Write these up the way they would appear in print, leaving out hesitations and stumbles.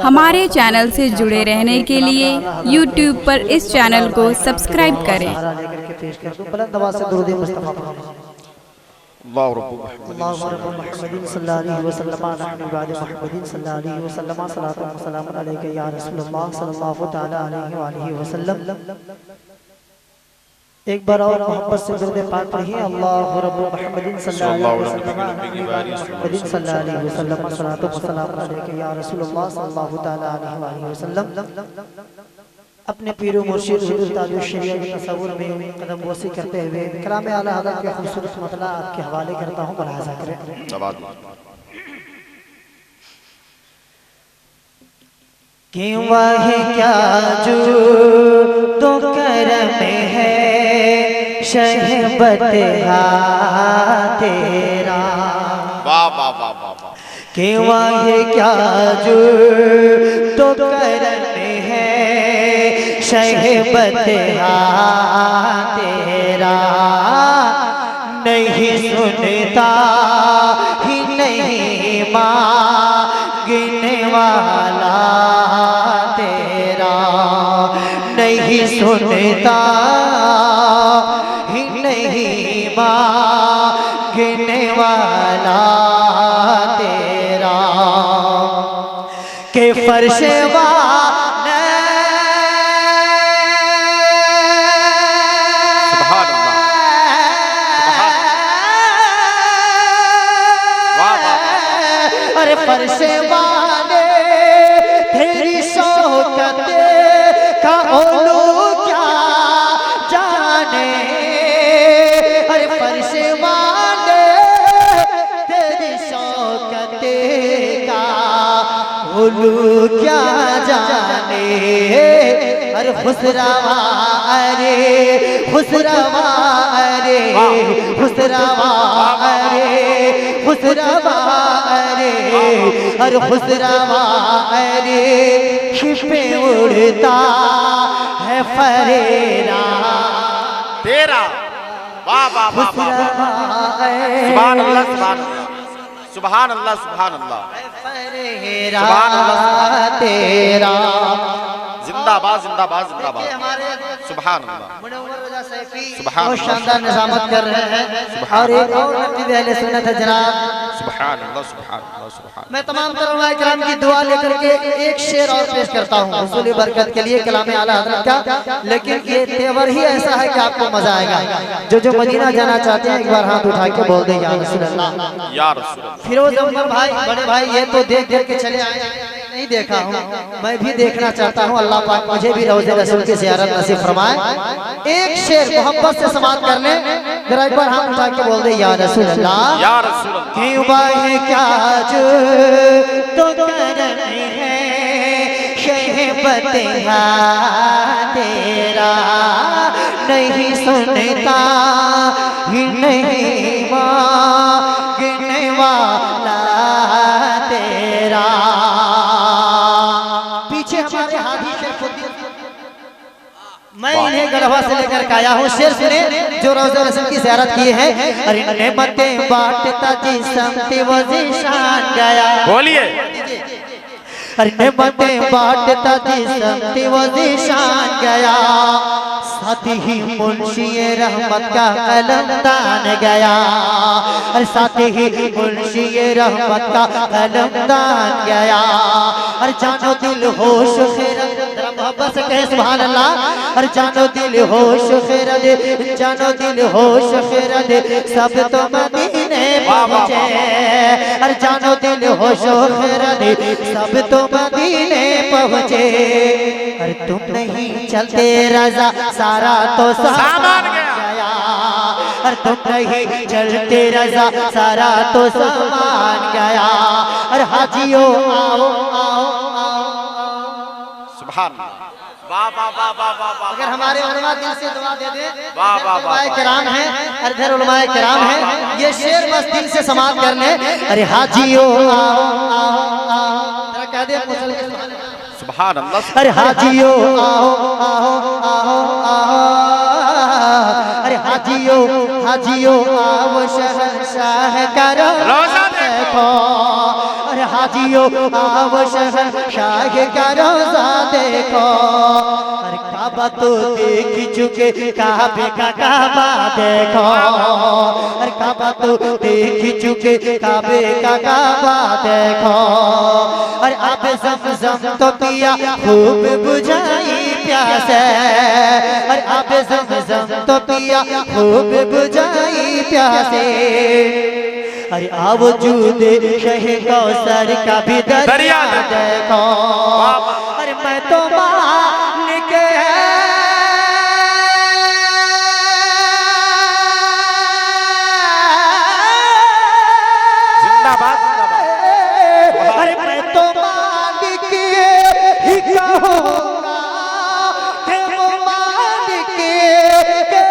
हमारे चैनल से जुड़े रहने के लिए YouTube पर इस चैनल को सब्सक्राइब करें। एक बार और मोहब्बत से दुरूद पाक पढ़िए। अल्लाहु रब्बु मुहम्मदिन सल्लल्लाहु अलैहि वसल्लम सलातो व सलाम अलैका या रसूलुल्लाह सल्लल्लाहु तआला अलैहि वसल्लम। अपने पीर मुर्शिद हुजूर ताजुल शरीयत के तसव्वुर में कदम बोसी करते हुए कलाम आला हज़रत के खूबसूरत मतला आपके हवाले करता हूँ, मुलाहिज़ा करें। कि वाहे क्या जो तो करम है शहबत तेरा, वाह वाह वाह वाह वाह। कि वाहे क्या जो तो करम है शहबत तेरा, नहीं सुनता ही नहीं मांगने वाला तेरा, नहीं सुनता ही नहीं मांगने वाला तेरा, के फर्शवा फर्शे वाले तेरी शौकत का ओलू क्या जाने, अरे फर्शे वाले तेरी शौकत का ओलू क्या जाने, अरे खुसरवा अरे खुसरवा अरे खुसरवा अरे खुसरवा अरे खुसरवा अरे छिपे उड़ता है फरेरा तेरा। वाह वाह वाह वाह। सुभान अल्लाह सुभान अल्लाह सुभान अल्लाह फरेरा तेरा। जिंदाबाद जिंदाबाद जिंदाबाद। सुभान अल्लाह। बहुत शानदार निजामत कर रहे हैं और एक और नतीजा अहले सुन्नत है जनाब। सुभान अल्लाह सुभान अल्लाह सुभान। मैं तमाम तरह किराम की दुआ लेकर के एक शेर और पेश करता हूँ हुसूल बरकत के लिए कलाम आला हज़रत का, लेकिन ये तेवर ही ऐसा है कि आपको मजा आएगा। जो मदीना जाना चाहते हैं एक बार हाथ उठा के बोल दे या रसूल अल्लाह या रसूल अल्लाह। फिरोज अमर भाई बड़े भाई ये तो देख देख के चले आए, नहीं देखा हूँ, मैं भी देखना चाहता हूँ। अल्लाह पाक मुझे भी रौज़े रसूल की ज़ियारत नसीब फरमाए। एक शेर मोहब्बत से समाप्त कर ले, जरा एक बार हाथ उठा के बोल दे या रसूल अल्लाह या रसूल अल्लाह। क्यों बाहे क्या जो तो करने है शहबत तेरा, नहीं सुनता ही नहीं मांगने वाला तेरा। पीछे हमारे हाथी शरफुद्दीन, मैं इन्हें गढ़वा से लेकर के आया हूँ। शेर सुने जो रोज़े रसूल की ज़ियारत किए हैं। अरे नेमतें बांटता जिस्म वज़ीशान गया, बोलिए। अरे नेमतें बांटता जिस्म वज़ीशान गया, साथ ही मुंशी रहमत का कलमदान गया, अरे साथ ही मुंशी रहमत का कलमदान गया। अरे जानो दिल होश खैरत, मोहब्बत से कहे सुभान अल्लाह। अरे जानो दिल होश खैरत, जानो दिल होश खैरत सब तो मदीने पहुंचे, अरे जानो दिल होश खैरत सब तो मदीने पहुंचे। अरे तुम नहीं चलते रजा सारा तो सामान गया, अरे तुम नहीं चलते रजा सारा तो सामान गया। अरे हाजियो आओ आओ आओ। सुभान वाह वाह वाह वाह वाह। अगर हमारे उलमा दिल से दुआ दे दे, वाह वाह वाह। किराम है, इधर उलमाए किराम है, ये शेर बस दिल से समाप्त कर ले। अरे हाजियो आओ आओ आओ, जरा कह दे सुभान अल्लाह। अरे हाजियो आओ आओ आओ आओ, अरे हाजियो हाजियो आओ शहंशाह करो रोज़ा देखो, अरे हाजियो आओ शहंशाह का रोजा देखो। अरे काबा तो देख चुके काबे का काबा देखो। अरे काबा तो देख चुके काबे का काबा देखो। अरे आप ज़मज़म तो पिया खूब बुझाई प्यासे। अरे आप ज़मज़म तो पिया खूब बुझाई प्यासे। अरे आओ जूदे शहे कौसर का भी दरिया देखो। अरे मैं तो मालिक जिंदाबाद अरे मैं तो मालिक ही कहूँगा कि वो मालिक के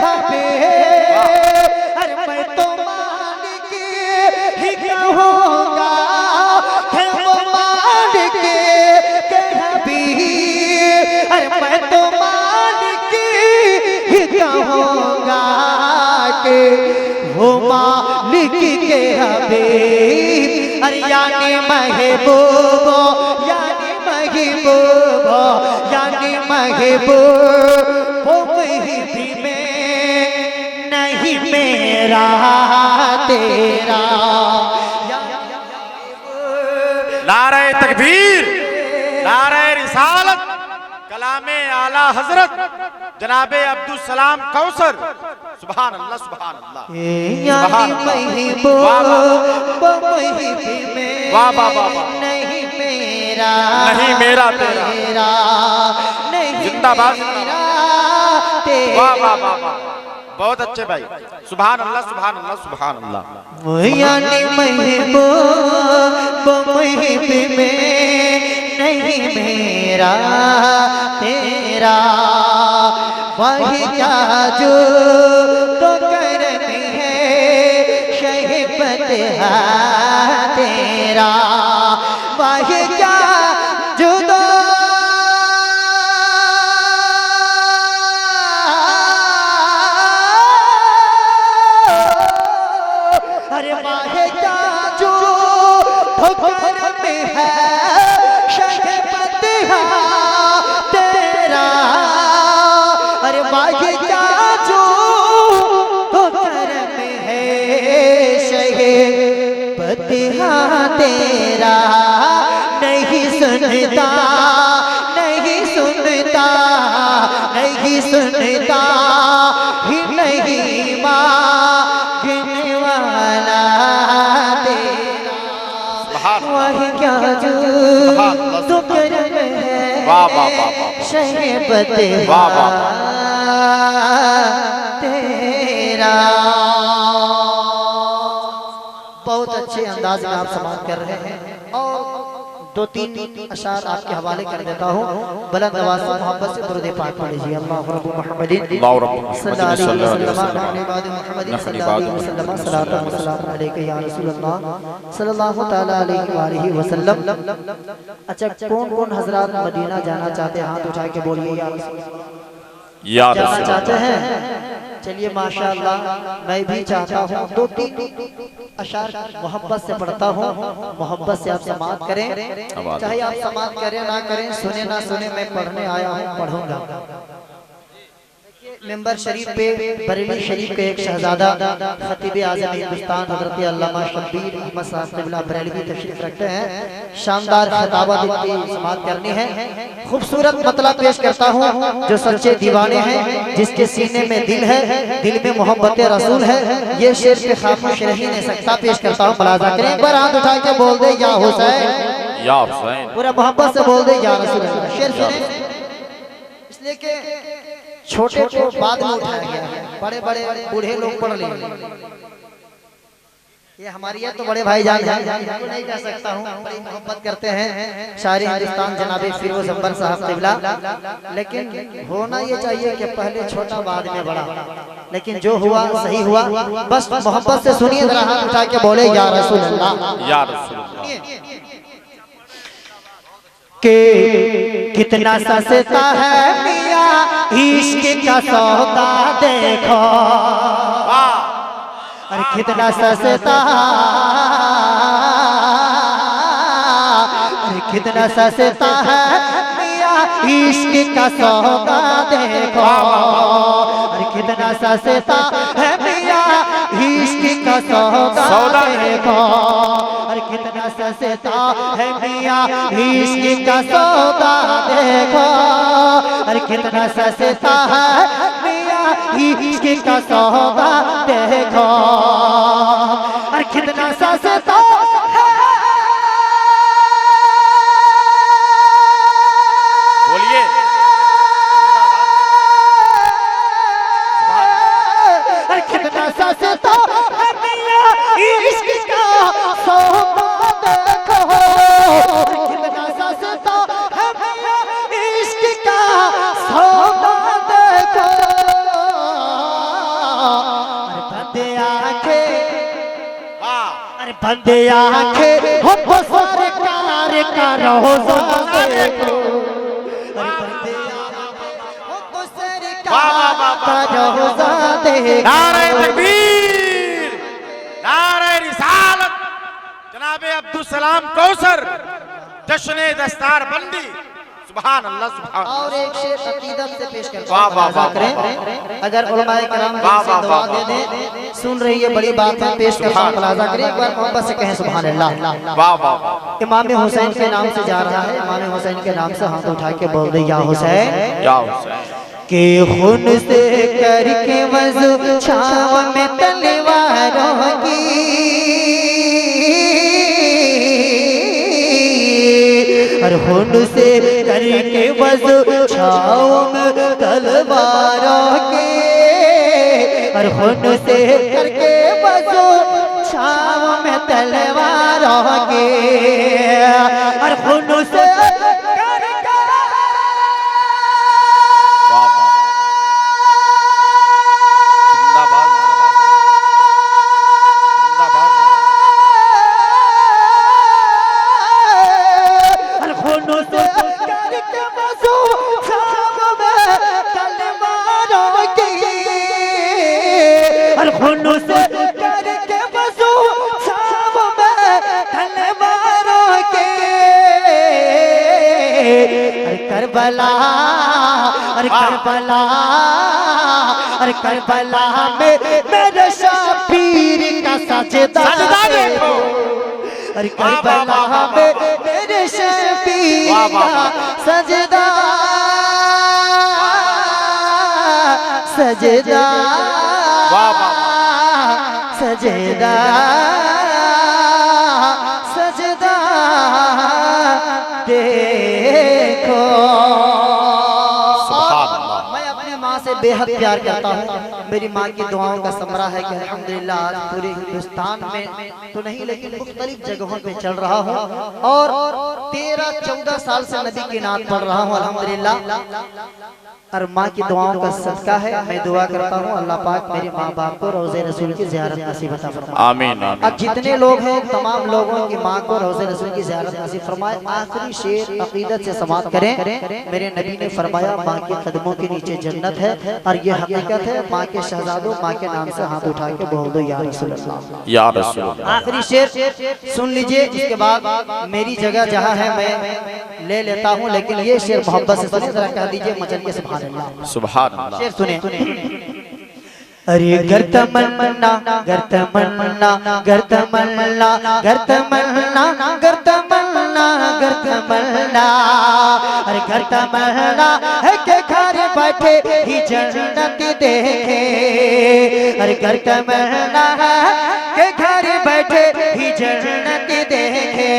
हबे। अरे मैं तो मालिक ही कहूँगा कि वो मालिक के हबे। अरे मैं तो मालिक ही कहूँगा कि वो मालिक के हबे। अरे यानी महबूबो यानी महबूबो यानी महबूब वो भी में नहीं मेरा तेरा। नारे तकबीर, नारे रिसालत, कलामे आला हजरत जनाबे अब्दुल सलाम कौसर। सुभान अल्लाह सुभान अल्लाह। यानी महबूब भी में वाह वाह वाह वाह। नहीं मेरा नहीं मेरा तेरा। नहीं जिंदाबाद मेरा वाह वाह वाह वाह। बहुत अच्छे भाई। सुभान अल्लाह सुभान अल्लाह सुभान अल्लाह। यानी महबूब भी में नहीं मेरा तेरा। वही क्या जो तो करनी है शहीबत तेरा। वही क्या जो तो अरे वाहे क्या जो ठोकर में है शहीबत तेरा। अरे वाहे क्या जो ठोकर में है शहीबत तेरा। नहीं सुनता नहीं सुनता नहीं सुनता ही नहीं मांगने वाला तेरा। वही क्या जो तो करम है वाह वाह वाह वाह। शहीबत वाह वाह तेरा। बहुत अच्छे अंदाज में आप समाप्त कर रहे हैं और दो तीन अशार आपके हवाले कर देता हूँ। बुलंद आवाज से मोहब्बत से दुरूद पाक पढ़ लीजिए। अल्लाहु रब्बु मुहम्मदिन सल्लल्लाहु अलैहि वसल्लम नहनी मुहम्मदिन सल्लल्लाहु अलैहि वसल्लम सलातो व सलाम अलैका या रसूलल्लाह सल्लल्लाहु तआला अलैहि वसल्लम। अच्छा कौन कौन हजरात मदीना जाना चाहते हैं हाथ उठा के बोलिए या रसूल। जाना चाहते हैं? चलिए माशाअल्लाह मैं भी चाहता हूँ। दो तीन अशार मोहब्बत से पढ़ता हूँ। मोहब्बत से आप समाअत करें। चाहे आप समाअत करें ना करें, सुने ना सुने, मैं पढ़ने आया हूँ, पढ़ूंगा। मेंबर शरीफ पे बरेली शरीफ के एक शहजादा खतीब आज़म हिंदुस्तान हजरत अल्लामा शब्बीर अहमद साहब क़िबला बरेलवी तशरीफ रखते हैं। शानदार खिताबत इनकी समाअत करनी है। खूबसूरत मतला पेश करता हूँ। जो सच्चे दीवाने हैं, जिसके सीने में दिल है, दिल में मोहब्बत रसूल है, ये शेर पे खामोश रह ही नहीं सकता। पेश करता हूँ, मुलाज़ा करें। एक बार हाथ उठा के बोल दे या हुसैन, या हुसैन। पूरा मोहब्बत से बोल दे या रसूल। शेर सुने, इसलिए कि छोटे को बाद में उठाया गया, बड़े बड़े बूढ़े लोग पढ़ ले। ये हमारी है तो बड़े भाई जान नहीं कह सकता हूँ। बड़ी मोहब्बत करते हैं शायरी हिंदुस्तान जनाबे फिरोज अकबर साहब क़िबला। लेकिन होना ये चाहिए कि पहले छोटा बाद में बड़ा। लेकिन जो हुआ सही हुआ। बस मोहब्बत से सुनिए, जरा हाथ उठा के बोले या रसूल अल्लाह, या रसूल अल्लाह। के कितना सस्ता है मियाँ इश्क का सौदा देखो। अरे कितना सस्ता कितना सस्ता है मियाँ इश्क का सौदा देखो, अरे कितना सस्ता है मियाँ इश्क का सौदा देखो, अरे कितना सस्ता है मियाँ इश्क का सौदा देखो, अरे कितना सस्ता है मियाँ इश्क का सौदा देखो, अरे कितना सस्ता है। बोलिए अरे कितना सस्ता है मियाँ इश्क का सौदा देखो, कितना सस्ता है मियाँ इश्क का सौदा देखो, अरे बंदे आंखें, अरे बंदे आंखें हमको सरकार का रोज़ा देखो, अरे बंदे आंखें हमको सरकार का रोज़ा देखो। नारे तकबीर, नारे रिसालत, जनाबे अब्दुल सलाम कौसर, जश्ने दस्तार बंदी, सुभान अल्लाह सुभान। और एक शेर अकीदत से पेश करता वाह वाह वाह करें, अगर उलमाए कराम वाह वाह दुआ वाह दे दे, सुन रही है बड़ी बात है, पेश करता हूं मुलाजा करें, एक बार मोहब्बत से कहें सुभान अल्लाह। वाह वाह। इमाम हुसैन के नाम से जा रहा है, इमाम हुसैन के नाम से हाथ उठा के बोल दे या हुसैन, या हुसैन के खून से करके वज़ू छाव में तलवारों की, और खून से करके वज़ू छाव में तलवारों की, और खून से करके वज़ू छाव में तलवारों की, और खून से करबला, अरे करबला, अरे करबला में मेरे शबीर का सजदा देखो, अरे करबला में मेरे शबीर का सजदा, सजदा, सजदा, सजदा देखो। मैं अपने माँ से बेहद प्यार करता हूँ, मेरी माँ की दुआओं का समरा है कि अल्हम्दुलिल्लाह आज पूरे हिंदुस्तान में तो नहीं लेकिन मुख्तलिफ जगहों पे चल रहा हूँ, और 13-14 साल से नबी की नात पढ़ रहा हूँ अल्हम्दुलिल्लाह, और माँ की दुआओं का सदका है। मैं दुआ करता हूँ अल्लाह पाक मेरे माँ बाप को रोज़े रसूल की ज़ियारत नसीब अता फरमाए। आमीन। अब जितने लोग हैं तमाम लोगों की माँ को रोज़े रसूल की ज़ियारत नसीब फरमाए। आखिरी शेर अकीदत से समाप्त करें। मेरे नबी ने फरमाया माँ के कदमों के नीचे जन्नत है, और ये हकीकत है। माँ के शहजादों माँ के नाम से हाथ उठा के बोल दो या रसूल अल्लाह, या रसूल अल्लाह। आखिरी शेर सुन लीजिए, इसके बाद मेरी जगह जहाँ है मैं ले लेता हूँ, लेकिन ये शेर मोहब्बत से सुने, जरा कह दीजिए मचल के सुभान अल्लाह, सुभान अल्लाह। शेर सुने। अरे गर तमन्ना, गर तमन्ना, गर तमन्ना, गर तमन्ना, गर तमन्ना, गर तमन्ना, अरे गर तमन्ना है के घर बैठे ही जन्नत देखे, अरे गर तमन्ना है के घर बैठे ही जन्नत देखे,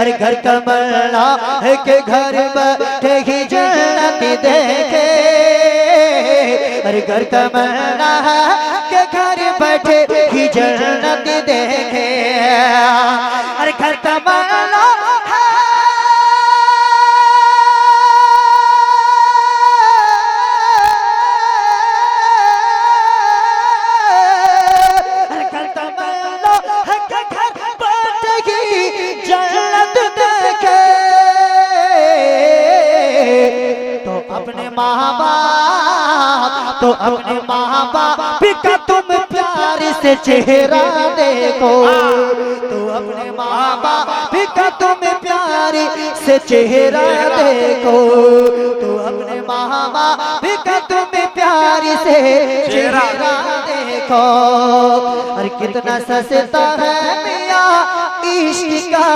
अरे घर तमन्ना है के घर बैठे ही जन्नत देखे, अरे घर तमन्ना है के घर बैठे ही जन्नत देखे, अरे घर तमन्ना है, अरे घर तमन्ना है के घर बैठे ही जन्नत देखे, तो अपने माँ बाप, तो अपने माँ बाप का तुम प्यार से चेहरा देखो, तो अपने माँ बाप का तुम्हें प्यारी से चेहरा देखो, तो अपने माँ बाप का तुम्हें प्यारी से चेहरा देखो। और कितना सस्ता है मियाँ इश्क का